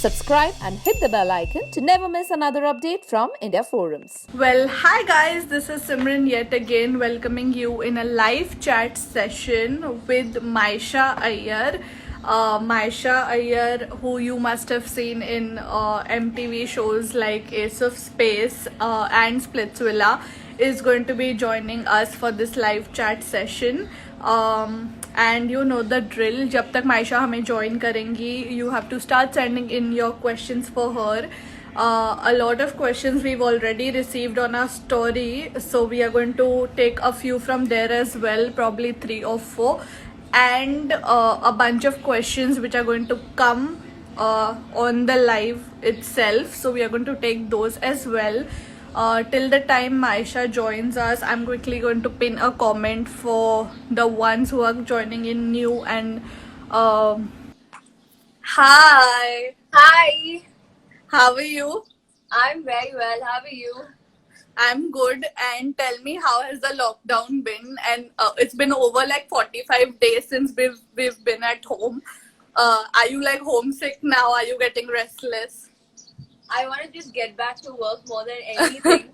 Subscribe and hit the bell icon to never miss another update from India Forums. Well, hi guys, this is Simran yet again welcoming you in a live chat session with Maisha Iyer. Maisha Iyer, who you must have seen in MTV shows like Ace of Space and Splitsvilla, is going to be joining us for this live chat session. And you know the drill. जब तक मायशा हमें join करेंगी, you have to start sending in your questions for her. A lot of questions we've already received on our story, so we are going to take a few from there as well, probably 3 or 4, and a bunch of questions which are going to come on the live itself, so we are going to take those as well. Till the time Maisha joins us, I'm quickly going to pin a comment for the ones who are joining in new. And hi, Hi, how are you? I'm very well. How are you? I'm good. And tell me, how has the lockdown been? And it's been over like 45 days since we've been at home. Are you like homesick now? Are you getting restless? I want to just get back to work more than anything.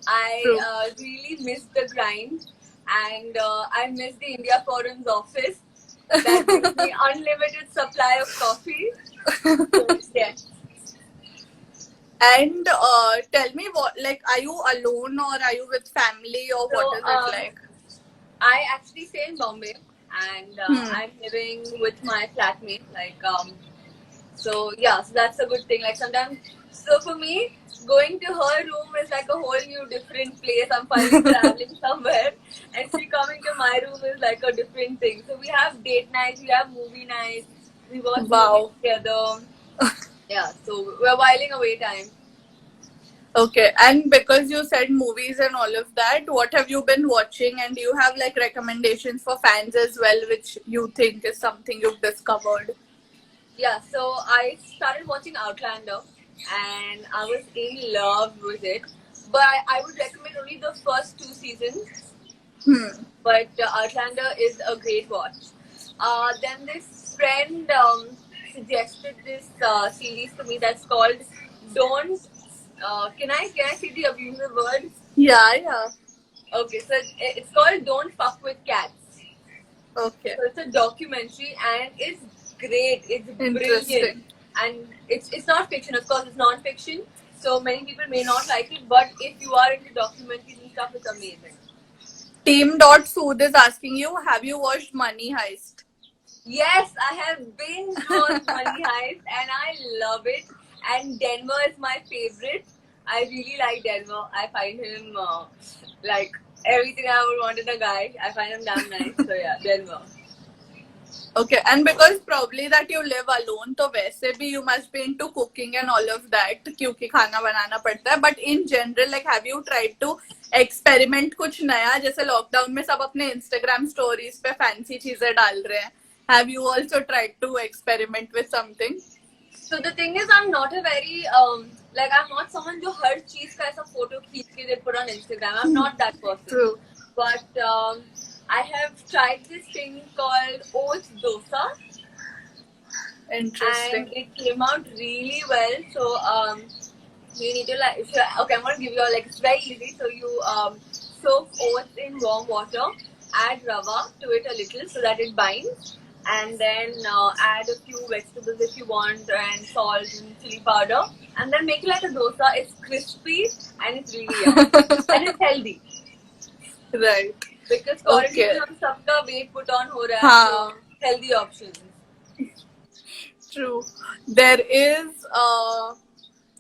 I True. really miss the grind, and I miss the India Forums office that gives me unlimited supply of coffee. So, yeah. And tell me, what, like, are you alone or are you with family, or So, what is it like? I actually stay in Bombay, and Hmm. I'm living with my flatmate. So yeah, so that's a good thing. Like sometimes, so for me, going to her room is like a whole new different place. I'm finally traveling somewhere, and she coming to my room is like a different thing. So we have date nights, we have movie nights, we watch movies Wow. together. Yeah, so we're whiling away time. Okay, and because you said movies and all of that, what have you been watching? And do you have like recommendations for fans as well, which you think is something you've discovered? Yeah, so I started watching Outlander, and I was in love with it. But I would recommend only the first 2 seasons. Hmm. But Outlander is a great watch. Then this friend suggested this series to me that's called Don't. Can I say the abusive word? Yeah, yeah. Okay, so it's called Don't Fuck with Cats. Okay. So it's a documentary and it's great. It's brilliant, Interesting. and it's not fiction. Of course, it's non-fiction. So many people may not like it, but if you are into documentaries and stuff, it's amazing. Team.Sood is asking you, have you watched Money Heist? Yes, I have binged on Money Heist and I love it. And Denver is my favorite. I really like Denver. I find him like everything I would want in a guy. I find him damn nice. So yeah, Denver. Okay, and because probably that you live alone, तो वैसे भी you must be into cooking and all of that, क्योंकि खाना बनाना पड़ता है. But in general, like, have you tried to experiment कुछ नया? जैसे lockdown में सब अपने Instagram stories पे fancy चीजें डाल रहे हैं. Have you also tried to experiment with something? So the thing is, I'm not a very like I'm not someone जो हर चीज का ऐसा photo खींच के they put on Instagram. I'm not that person. True. But I have tried this thing called oats dosa. Interesting. And it came out really well. So you need to okay, I'm gonna give you like it's very easy. So you soak oats in warm water, add rava to it a little so that it binds, and then add a few vegetables if you want, and salt and chili powder, and then make it like a dosa. It's crispy and it's really yummy and it's healthy. Right. Because quarantine Okay. में हम सबका weight put on हो रहा है, हाँ. so healthy options. True. There is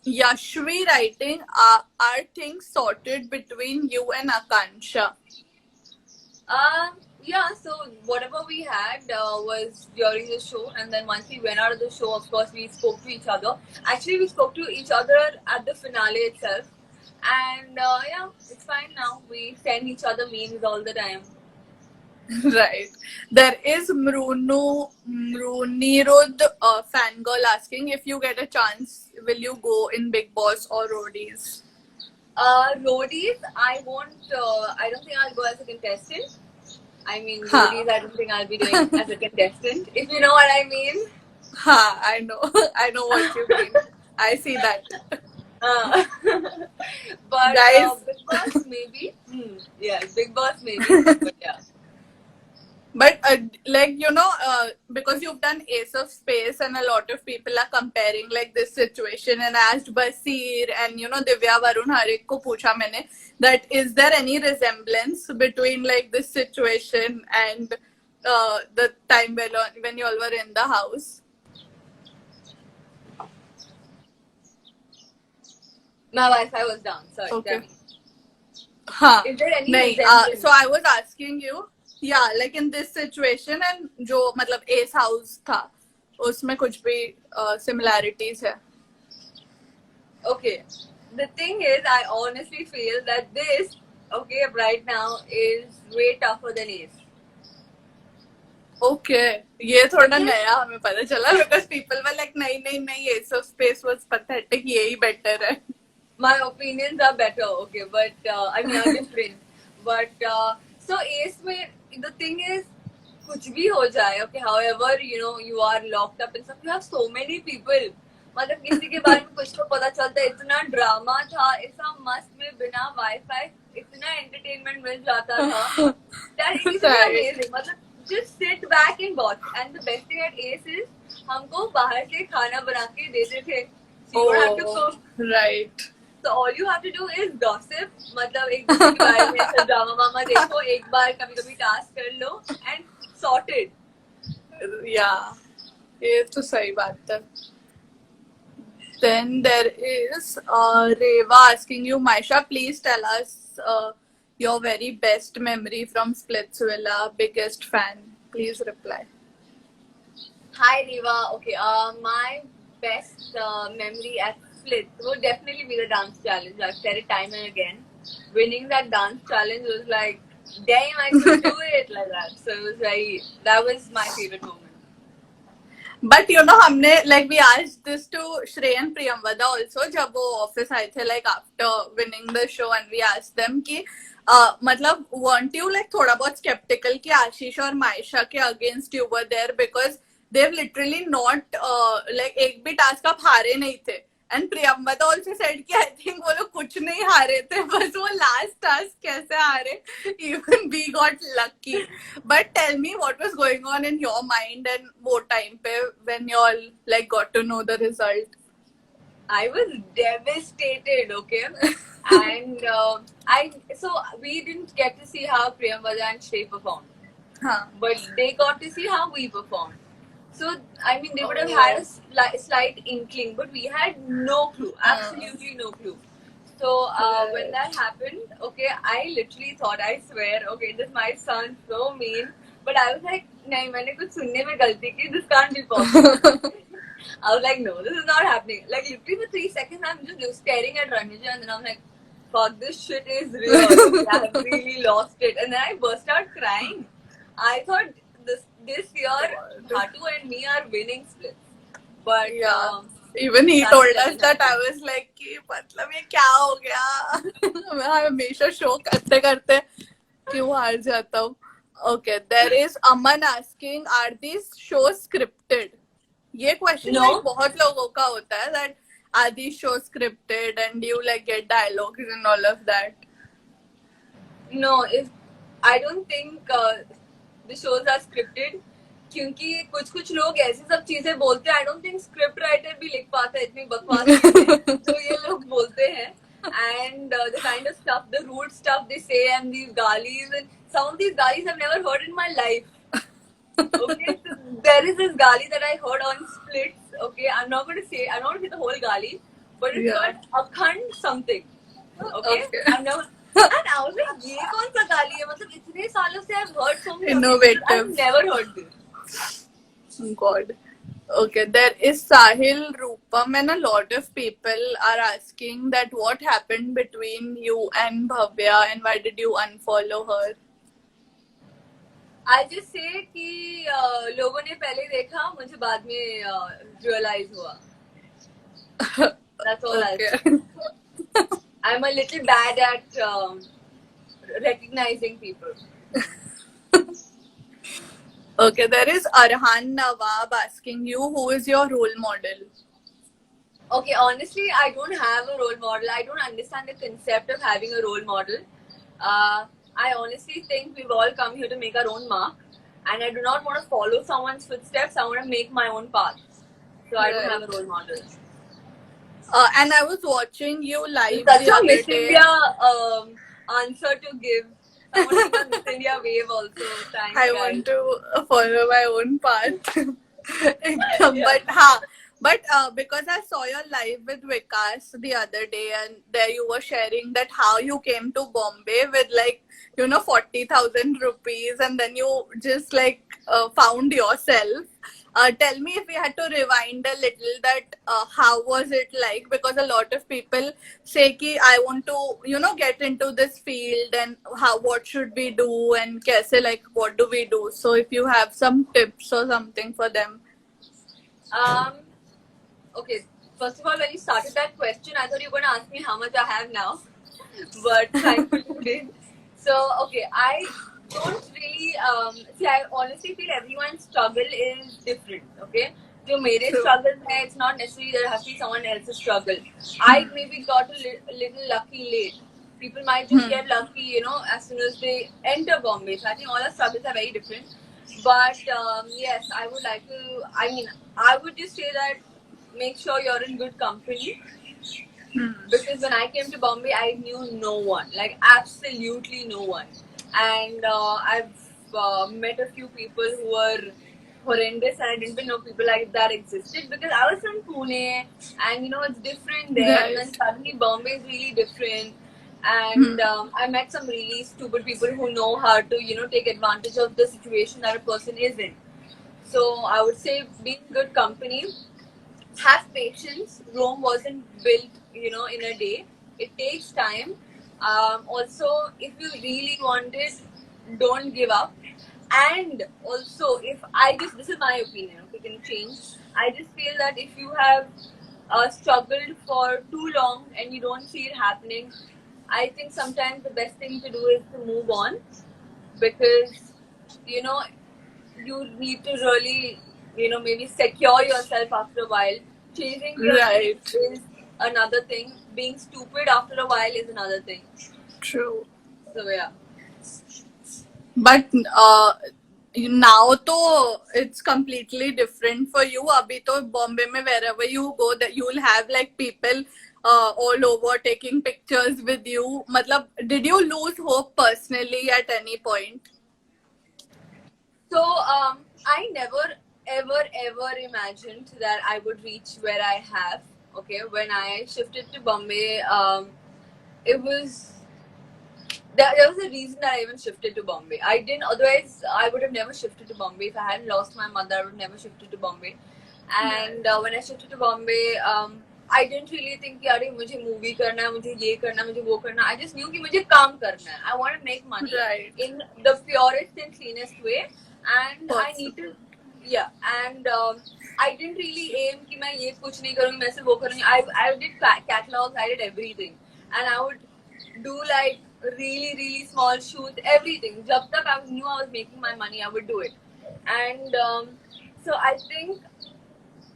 Yashvi writing, are things sorted between you and Akansha? Yeah, so whatever we had was during the show, and then once we went out of the show, of course, we spoke to each other. Actually, we spoke to each other at the finale itself, and yeah, it's fine now. We send each other memes all the time. Right. There is Mrunirud fangirl asking, if you get a chance, will you go in Big Boss or Roadies? Roadies, I won't. I don't think I'll go as a contestant. I mean, roadies, I don't think I'll be doing as a contestant, if you know what I mean. Ha, I know. I know what you mean. I see that. Uh, but Guys, Big Boss maybe. Yeah, Big Boss maybe. But yeah. but like because you've done Ace of Space and a lot of people are comparing like this situation, and I asked Basir and Divya Varun Harik ko pucha maine that is there any resemblance between like this situation and the time when you all were in the house? My Wi-Fi was down. Sorry. Okay. Tell me. हाँ Is there any नहीं resemblance? so I was asking you like in this situation and जो मतलब Ace House था उसमें कुछ भी similarities है. Okay. The thing is, I honestly feel that this, okay, right now is way tougher than Ace. Okay, ये थोड़ा नया हमें पता चला because people were like नहीं Ace of Space was pathetic, यही better है. My opinions are better, okay, but I mean are different. But so Ace में the thing is कुछ भी हो जाए, okay, however you are locked up and stuff, you have so many people. मतलब किसी के बारे में कुछ तो पता चलता है. इतना ड्रामा था, ऐसा मस्त में बिना वाईफाई इतना एंटरटेनमेंट मिल जाता था. That is really amazing. मतलब just sit back and watch. And the best thing at Ace is हमको बाहर से खाना बना के देते थे. So you don't have to cook. Right. So all you have to do is gossip. मतलब एक दूसरे के बारे में ऐसा ड्रामा वामा देखो, एक बार कभी-कभी टास्क कर लो and sorted. Yeah, ये तो सही बात है. Then there is Reva asking you, Maisha, please tell us your very best memory from Splitsvilla. Biggest fan. Please reply. Hi Reva. Okay, my best memory at Split would definitely be the dance challenge. I've said it time and again. Winning that dance challenge was like, damn, I could do it like that. So it was that was my favorite moment. But हमने like we asked this to Shrey and Priyamvada also जब वो office आए थे like after winning the show, and we asked them कि मतलब weren't you like थोड़ा बहुत skeptical कि आशीष और मायशा के against you were there because they've literally not like एक भी task आप हारे नहीं थे. And Priyamvada also said कि I think वो लोग कुछ नहीं हारे थे, बस वो last task कैसे हारे. Even we got lucky. But tell me what was going on in your mind and वो time पे when you all like got to know the result. I was devastated, okay? And so we didn't get to see how Priyamvada and Shrey performed. हाँ. But they got to see how we performed. So, I mean, they would have had a slight inkling, but we had no clue, absolutely no clue. So, when that happened, okay, I literally thought, I swear, okay, this might sound so mean, but I was like, nahi, मैंने कुछ सुनने में गलती की, this can't be possible. I was like, no, this is not happening. Like, literally for 3 seconds, I'm just staring at Ranija, and then I'm like, fuck, this shit is real. I have really lost it. And then I burst out crying. I thought this year, Dhatu and me are winning splits. But even he told us that. I was like कि मतलब ये क्या हो गया. मैं हमेशा show करते करते क्यों हार जाता हूँ. Okay, there is Aman asking, are these shows scripted? ये question like बहुत लोगों का होता है that are these shows scripted and you like get dialogues and all of that. No, I don't think the shows are scripted. क्योंकि कुछ लोग ऐसी सब चीजें बोलते हैं. I don't think script writer भी लिख पाता है इतनी बकवास चीजें तो ये लोग बोलते हैं. And the kind of stuff, the rude stuff they say, and these galis, and some of these galis I've never heard in my life. Okay, so there is this gali that I heard on Splits. Okay, I'm not going to say the whole gali, but it's called Akhand something. Okay. I've never. And I was like, ये कौन सा गाली है? मतलब इतने सालों से I've heard so many. Innovative. I've never heard this. God. Okay, there is Sahil Rupam, and a lot of people are asking that what happened between you and Bhavya and why did you unfollow her? I'll just say कि लोगों ने पहले देखा, मुझे बाद में realize हुआ. That's all I'll say. I'm a little bad at recognizing people. Okay, there is Arhan Nawab asking you, who is your role model? Okay, honestly, I don't have a role model. I don't understand the concept of having a role model. I honestly think we've all come here to make our own mark, and I do not want to follow someone's footsteps. I want to make my own path. So I don't have a Right. role model. And I was watching you live Such the a other Miss day. India answer to give. I want to give a Miss India wave also. Thanks, I guys. want to follow my own path. Yeah. But because I saw your live with Vikas the other day, and there you were sharing that how you came to Bombay with like 40,000 rupees, and then you just like found yourself. Tell me, if we had to rewind a little, that how was it like? Because a lot of people say कि I want to get into this field, and what should we do, and कैसे, like what do we do? So if you have some tips or something for them. Um. Okay. First of all, when you started that question, I thought you were going to ask me how much I have now, but thankfully you didn't. So, okay, I don't really see. I honestly feel everyone's struggle is different. Okay, जो मेरे True. struggles है, it's not necessarily there has to be someone else's struggle. I maybe got a little lucky late. People might just get lucky, as soon as they enter Bombay. So I think all our struggles are very different. But yes, I would like to. I mean, I would just say that make sure you're in good company. Because when I came to Bombay, I knew no one, like absolutely no one, and I've met a few people who were horrendous, and I didn't even know people like that existed because I was from Pune, and it's different there, Right. and then suddenly Bombay is really different. And I met some really stupid people who know how to take advantage of the situation that a person is in. So I would say be in good company, have patience. Rome wasn't built in a day. It takes time. Also, if you really want it, don't give up. And also, this is my opinion, okay, can change. I just feel that if you have struggled for too long and you don't see it happening, I think sometimes the best thing to do is to move on, because you know you need to really, maybe secure yourself after a while. Chasing your Right. dreams is another thing. Being stupid after a while is another thing. True. So yeah. But now तो it's completely different for you. अभी तो Bombay में wherever you go, that you'll have like people all over taking pictures with you. मतलब, did you lose hope personally at any point? So I never ever imagined that I would reach where I have. Okay, when I shifted to Bombay, it was there was a reason that I even shifted to Bombay. I didn't, otherwise I would have never shifted to Bombay. If I hadn't lost my mother, I would have never shifted to Bombay. And when I shifted to Bombay, I didn't really think कि अरे मुझे movie करना है, मुझे ये करना है, मुझे वो करना है. I just knew कि मुझे काम करना है. I want to make money Right. in the purest and cleanest way, and I need to, yeah. And I didn't really aim कि मैं ये कुछ नहीं करूँगी, मैं सिर्फ वो करूँगी. I did catalogs, I did everything, and I would do like really small shoots, everything. जब तक I knew I was making my money, I would do it. And so I think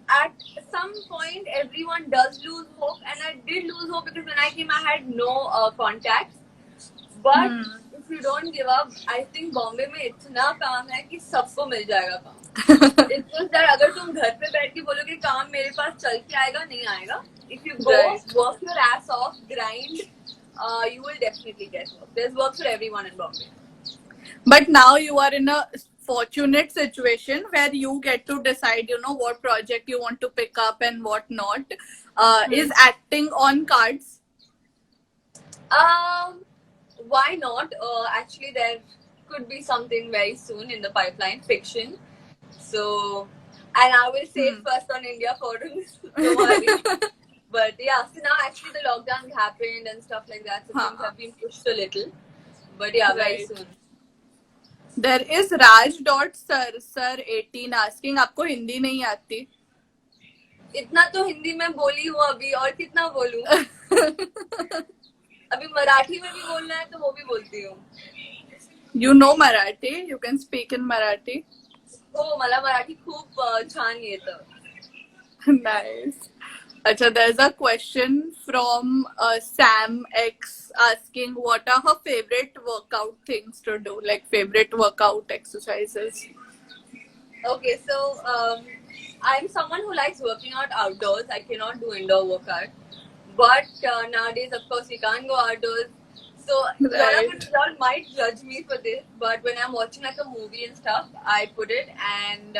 at some point everyone does lose hope, and I did lose hope because when I came I had no contacts. But if you don't give up, I think Bombay में इतना काम है कि सबको मिल जाएगा काम. It's just that अगर तुम घर पे बैठ के बोलोगे काम मेरे पास चल के आएगा, नहीं आएगा. If you go Right. work your ass off, grind, you will definitely get work. There's work for everyone in Bombay. But now you are in a fortunate situation where you get to decide, what project you want to pick up and what not. Is acting on cards? Why not? Actually, there could be something very soon in the pipeline, fiction. So, and I will say it first on India forums. Don't worry. But yeah, so now actually the lockdown happened and stuff like that, so things have been pushed a little. But yeah, very Right. soon. There is Raj.sir18 asking, आपको हिंदी नहीं आती? इतना तो हिंदी में बोली हूँ अभी, और कितना बोलूं? अभी मराठी में भी बोलना है तो वो भी बोलती हूँ. You know Marathi? You can speak in Marathi? हो मला मराठी खूप छान येतं. Nice. Acha, there's a question from Sam X asking what are her favorite workout things to do, like favorite workout exercises. Okay, so I'm someone who likes working out outdoors. I cannot do indoor workout. But nowadays, of course, we can't go outdoors. So Right. y'all might judge me for this, but when I'm watching like a movie and stuff, I put it, and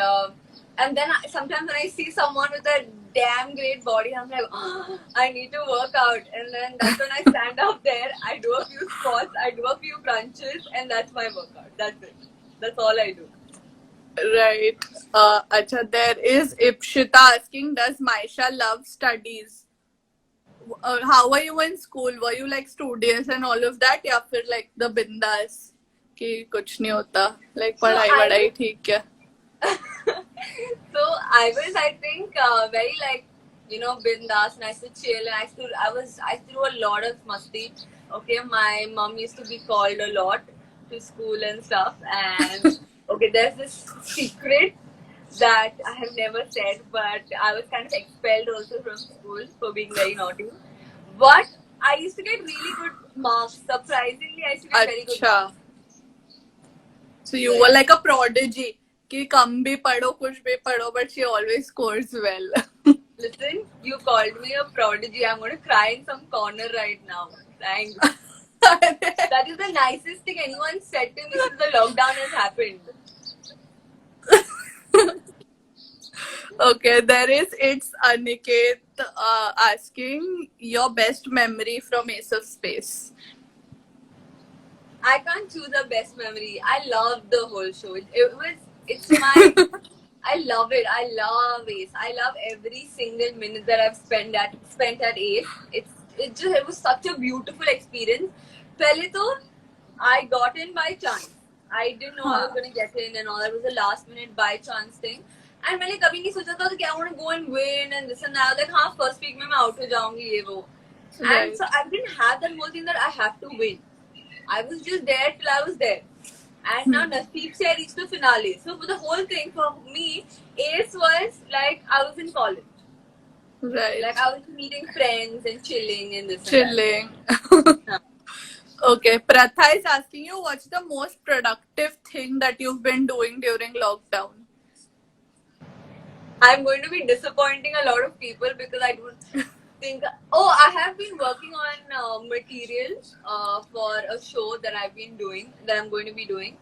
then sometimes when I see someone with a damn great body, I'm like, oh, I need to work out, and then that's when I stand up there. I do a few squats, I do a few crunches, and that's my workout. That's it. That's all I do. Right. Acha, there is Ipshita asking, does Maisha love studies? How were you in school? Were you like studious and all of that, या फिर like the bindas कि कुछ नहीं होता, like So पढ़ाई I वढ़ाई ठीक है? so I was, I think, very like, bindas, and I used to chill, and I threw a lot of masti. Okay, my mom used to be called a lot to school and stuff, and okay, there's this secret that I have never said, but I was kind of expelled also from school for being very naughty. But I used to get really good marks. Surprisingly, I used to get very good अच्छा. marks. So you So were yeah. like a prodigy कि कम भी पढ़ो कुछ भी पढ़ो, but she always scores well. Listen, you called me a prodigy. I'm going to cry in some corner right now. Thanks. That is the nicest thing anyone said to me since the lockdown has happened. Okay, there is it's Aniket asking your best memory from Ace of Space. I can't choose a best memory. I love the whole show. It's my, I love it. I love Ace. I love every single minute that I've spent at Ace. It was such a beautiful experience. पहले तो I got in by chance. I didn't know I was going to get in and all. It was a last minute by chance thing. And मैंने कभी नहीं सोचा था कि I want to go and win and this and that. I was like, हाँ, first week में मैं out हो जाऊंगी ये वो. Right. And so I didn't have that whole thing that I have to win. I was just there till I was there. And now Naseeb se I reached the finale. So for the whole thing, for me, Ace was like I was in college. Right. Like I was meeting friends and chilling and this Chilling. and that. Okay, Pratha is asking you what's the most productive thing that you've been doing during lockdown? I'm going to be disappointing a lot of people because I don't think. Oh, I have been working on material for a show that I'm going to be doing.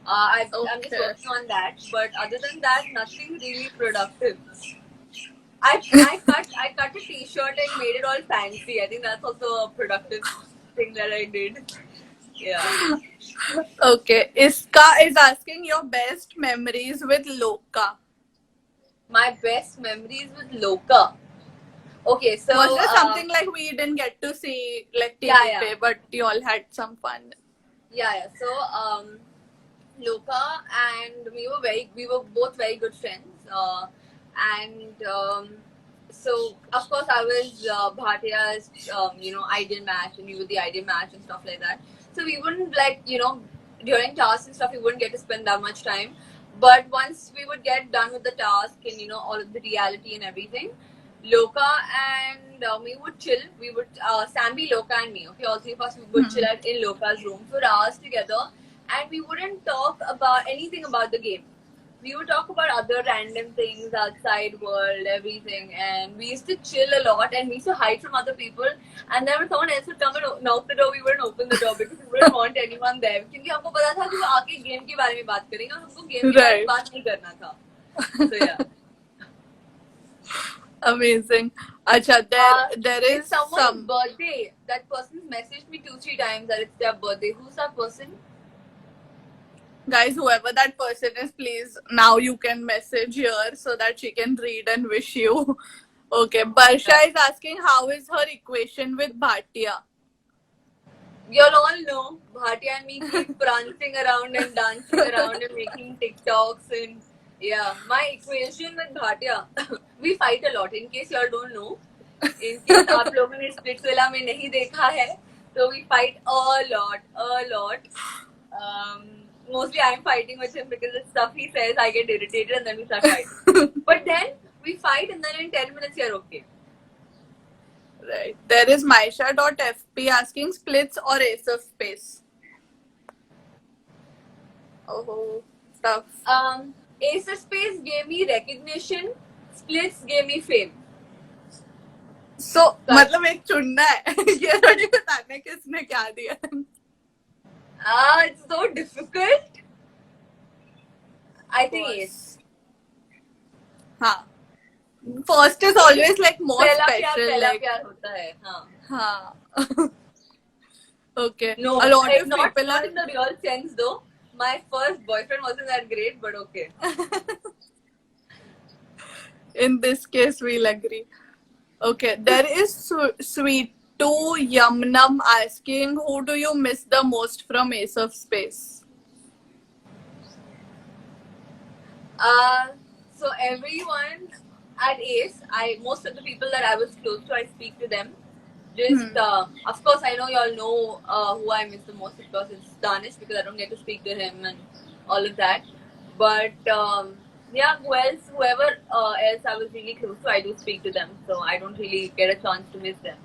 I'm just Okay. working on that. But other than that, nothing really productive. I cut a t-shirt and made it all fancy. I think that's also a productive thing that I did. Yeah. Okay, Iska is asking your best memories with Loka. My best memories with Loka. Okay, so Was there something like we didn't get to see like TV Yeah, yeah. pe, but you all had some fun? yeah. So Loka and we were both very good friends. And so of course I was Bhatia's ideal match, and we were the ideal match and stuff like that. So we wouldn't during tasks and stuff we wouldn't get to spend that much time. But once we would get done with the task and all of the reality and everything, Loka and me would chill. We would Sambi, Loka, and me. Okay, all three of us we would chill in Loka's room for hours together, and we wouldn't talk about anything about the game. We would talk about other random things, outside world, everything, and we used to chill a lot. And we used to hide from other people. And then when someone else would come and knock the door, we wouldn't open the door because we wouldn't want anyone there. क्योंकि हमको पता था कि वो आके game के बारे में बात करेंगे और हमको गेम के बारे में बात नहीं करना था. So yeah. Amazing. Acha, there is It's someone's some. birthday. That person's messaged me 2-3 times that it's their birthday. Who's that person? Guys, whoever that person is, please now you can message her so that she can read and wish you. Okay, Barsha is asking how is her equation with Bhatia? You'll all know Bhatia and me keep prancing around and dancing around and making TikToks and yeah. My equation with Bhatia, we fight a lot. In case y'all don't know, in case आप लोगों ने Splitsvilla में नहीं देखा है, so we fight a lot. mostly I'm fighting with him because the stuff he says, I get irritated and then we start fighting. But then we fight and then in 10 minutes you're okay. Right. There is Maisha.fp asking splits or ace of space. Oh, tough. Ace of Space gave me recognition, Splits gave me fame. So मतलब एक चुनना है ये थोड़ी बताना है किसने क्या दिया. It's so difficult. I think Ace. हाँ. First is always like more पहला special. पहला like, प्यार होता है. हाँ. हाँ. Okay. No, a lot of not people are in the real sense though. My first boyfriend wasn't that great, but okay. in this case we'll agree. Okay, there is Sweet to Yumnam asking who do you miss the most from Ace of Space? So everyone at Ace, most of the people that I was close to, I speak to them. Just of course, I know you all know who I miss the most. Of course, it's Danish because I don't get to speak to him and all of that. But yeah, whoever else I was really close to, I do speak to them. So I don't really get a chance to miss them.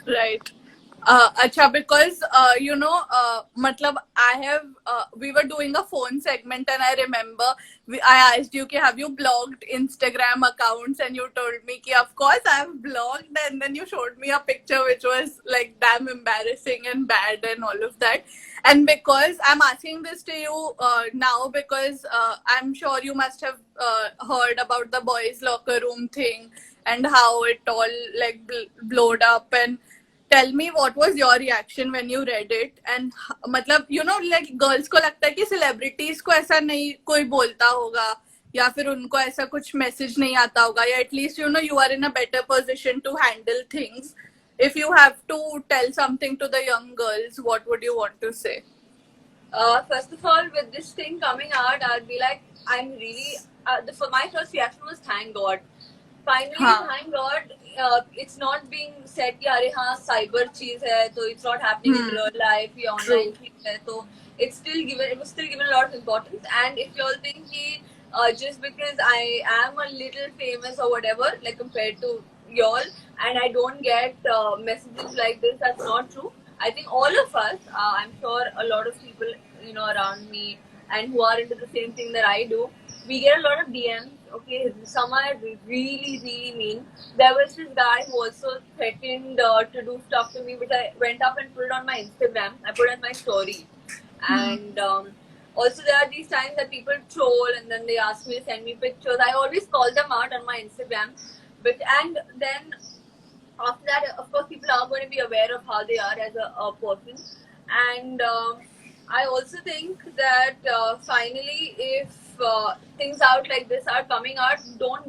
Right. Acha, because matlab I have we were doing a phone segment and I remember I asked you ki have you blogged Instagram accounts and you told me ki of course I have blogged, and then you showed me a picture which was like damn embarrassing and bad and all of that. And because I'm asking this to you now because I'm sure you must have heard about the boys locker room thing and how it all like blowed up. And tell me what was your reaction when you read it. And मतलब like girls को लगता है कि celebrities को ऐसा नहीं कोई बोलता होगा या फिर उनको ऐसा कुछ message नहीं आता होगा या at least you are in a better position to handle things. If you have to tell something to the young girls, what would you want to say? First of all, with this thing coming out, I'll be like, I'm really. For my first reaction was thank God. Finally, thank God, it's not being said कि अरे हाँ cyber चीज है तो it's not happening in real life ये online चीज है तो it was still given a lot of importance. And if you all think कि just because I am a little famous or whatever like compared to y'all and I don't get messages like this, that's not true. I think all of us, I'm sure a lot of people around me and who are into the same thing that I do, we get a lot of DMs. Okay, some are really, really mean. There was this guy who also threatened to do stuff to me, which I went up and put it on my Instagram. I put it as my story. And also there are these times that people troll and then they ask me to send me pictures. I always call them out on my Instagram. And then after that, of course, people are going to be aware of how they are as a person. And I also think that finally, if things out like this are coming out,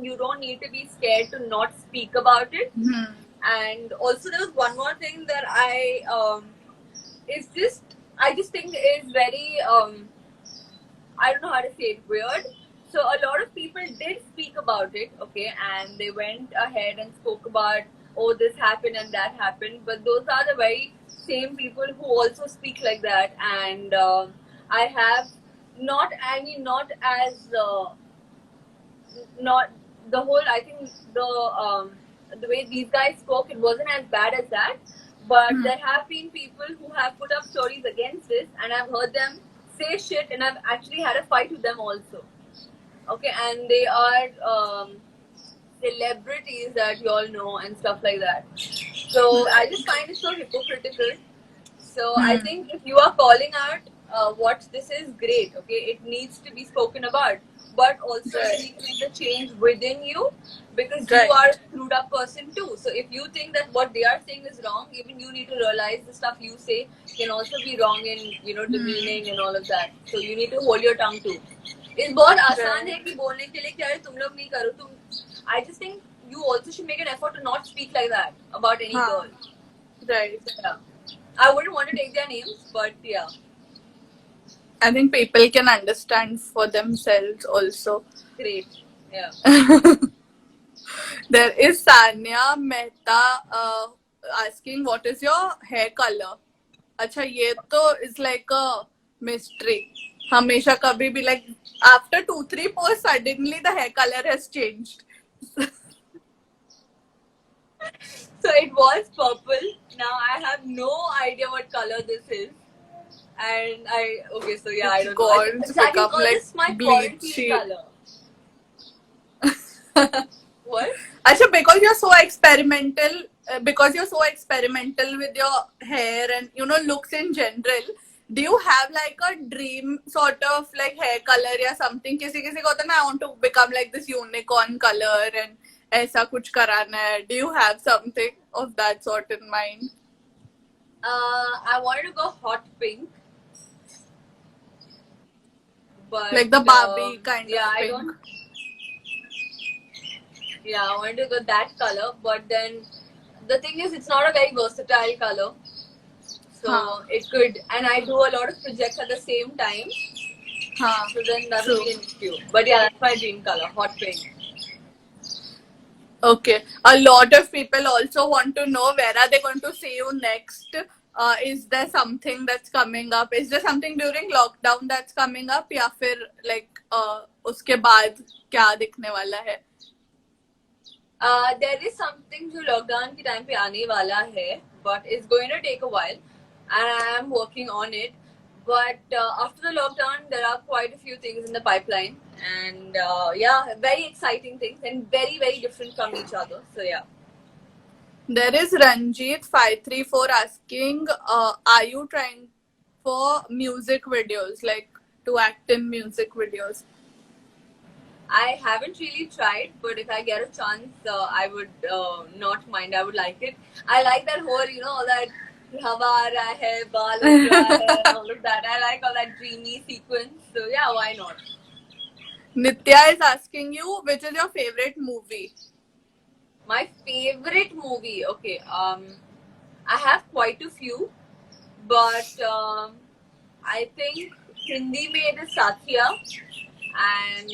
you don't need to be scared to not speak about it. And also, there was one more thing that I just think is very I don't know how to say it, weird. So a lot of people did speak about it, okay, and they went ahead and spoke about, oh, this happened and that happened. But those are the very same people who also speak like that. And I have not as not the whole. I think the way these guys spoke, it wasn't as bad as that. But there have been people who have put up stories against this, and I've heard them say shit, and I've actually had a fight with them also. Okay, and they are celebrities that you all know and stuff like that. So I just find it so hypocritical. So I think if you are calling out what this is, great. Okay, it needs to be spoken about, but also you need to make the change within you because you are a screwed up person too. So if you think that what they are saying is wrong, even you need to realize the stuff you say can also be wrong in demeaning and all of that. So you need to hold your tongue too. It's बहुत आसान है कि बोलने के लिए कि यार तुम लोग नहीं करो तुम. I just think you also should make an effort to not speak like that about any girl. Right. Yeah. I wouldn't want to take their names, but yeah. I think people can understand for themselves also. Great. Yeah. There is Sanya Mehta asking what is your hair color. Acha, ye to is like a mystery. हमेशा कभी भी like after 2-3 posts suddenly the hair color has changed. So it was purple. Now I have no idea what color this is. And okay, so yeah, I It's don't know. gone, it's I can become call like this my bleachy. quarantine color. What? Acha, because you're so experimental, with your hair and looks in general, do you have like a dream sort of like hair color or something? किसी को होता है ना, I want to become like this unicorn color and ऐसा कुछ कराना है. Do you have something of that sort in mind? I wanted to go hot pink. But Like the Barbie kind yeah, of I pink. don't. Yeah, I wanted to go that color, but then the thing is, it's not a very versatile color. So it could, and I do a lot of projects at the same time. So then that would be an issue. But yeah, that's my dream color, hot pink. Okay. A lot of people also want to know where are they going to see you next. Is there something that's coming up? Is there something during lockdown that's coming up? या फिर like उसके बाद क्या दिखने वाला है? There is something जो lockdown के time पे आने वाला है, but it's going to take a while, and I am working on it. But after the lockdown, there are quite a few things in the pipeline, and yeah, very exciting things and very very different from each other. So yeah. There is Ranjit 534 asking, are you trying for music videos, like to act in music videos? I haven't really tried, but if I get a chance, I would not mind. I would like it. I like that whole, all that हवा आ रहा है, बाल उड़ रहा है, all of that. I like all that dreamy sequence. So yeah, why not? Nitya is asking you, which is your favorite movie? My favorite movie, okay. I have quite a few, but I think Hindi में is Sathiya, and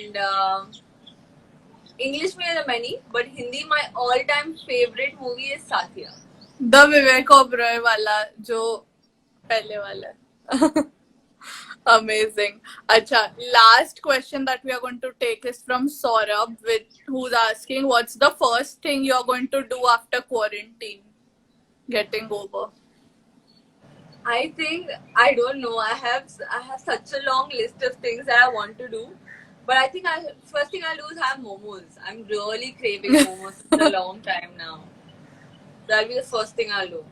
English में there are many, but Hindi my all-time favorite movie is Sathiya. The Vivek Oberoi wala, जो पहले वाला है. Amazing. Acha, last question that we are going to take is from Saurabh, who's asking, what's the first thing you're going to do after quarantine getting over? I think, I don't know. I have such a long list of things that I want to do, but I think first thing I'll do is have momos. I'm really craving momos for a long time now. That'll be the first thing I'll do.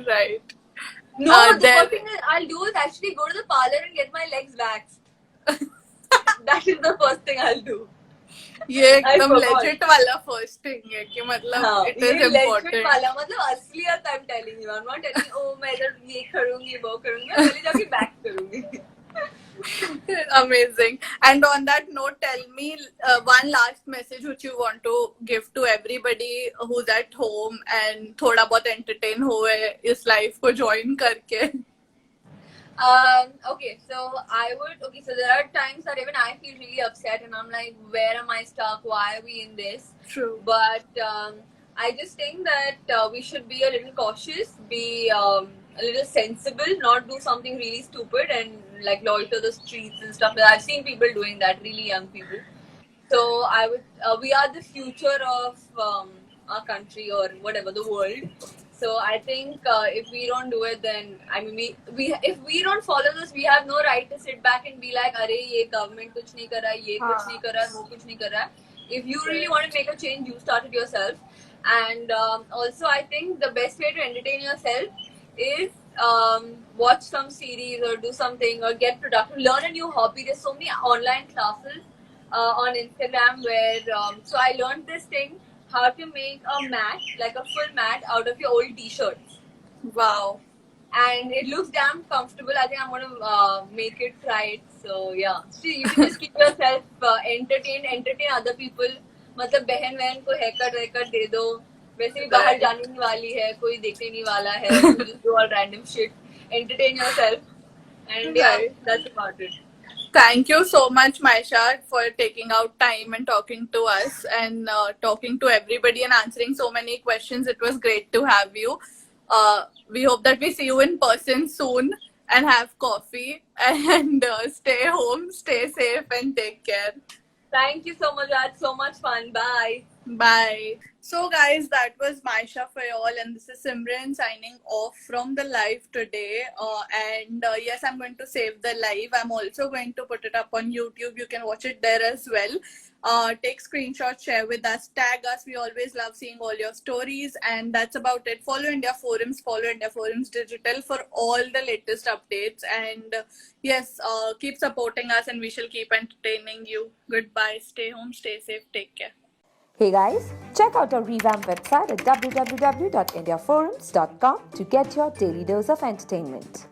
Right. No, the first thing I'll do is actually go to the parlor and get my legs waxed. That is the first thing I'll do. ये एकदम legit वाला first thing है कि मतलब it is important. Legit वाला मतलब असलियत I'm telling you. I'm not telling oh मैं इधर ये करूँगी वो करूँगी मैं पहले जाके back करूँगी. Amazing. And on that note, tell me one last message which you want to give to everybody who's at home and थोड़ा बहुत entertain हुए इस life को join करके. Okay, so so there are times that even I feel really upset and I'm like, where am I stuck? Why are we in this? True. But I just think that we should be a little cautious, be a little sensible, not do something really stupid and like loiter the streets and stuff. I've seen people doing that, really young people. So we are the future of our country or whatever, the world. So I think if we don't do it, then I mean, if we don't follow this, we have no right to sit back and be like, "Arey, ye government kuch nahi kar raha, ye kuch nahi kar raha, wo kuch nahi kar raha." If you really want to make a change, you start it yourself. And also, I think the best way to entertain yourself is watch some series or do something or get productive, learn a new hobby. There's so many online classes on Instagram where so I learned this thing. How to make a mat, like a full mat, out of your old t-shirts. Wow. And it looks damn comfortable. I think I'm going to make it, try it. So yeah. See, you can just keep yourself entertained, entertain other people. मतलब बहन वहन को haircut दे दो. वैसे भी बाहर जाने नहीं वाली है, कोई देखने नहीं वाला है. You just do all random shit. Entertain yourself. And yeah, that's about it. Thank you so much, Maisha, for taking out time and talking to us and talking to everybody and answering so many questions. It was great to have you. We hope that we see you in person soon. and have coffee and stay home, stay safe, and take care. Thank you so much. I had so much fun. Bye. Bye. So, guys, that was Maisha for y'all, and this is Simran signing off from the live today. Yes, I'm going to save the live. I'm also going to put it up on YouTube. You can watch it there as well. Take screenshots, share with us, tag us. We always love seeing all your stories, and that's about it. Follow India Forums, follow India Forums Digital for all the latest updates. And yes, keep supporting us, and we shall keep entertaining you. Goodbye. Stay home, stay safe, take care. Hey guys, check out our revamped website at www.indiaforums.com to get your daily dose of entertainment.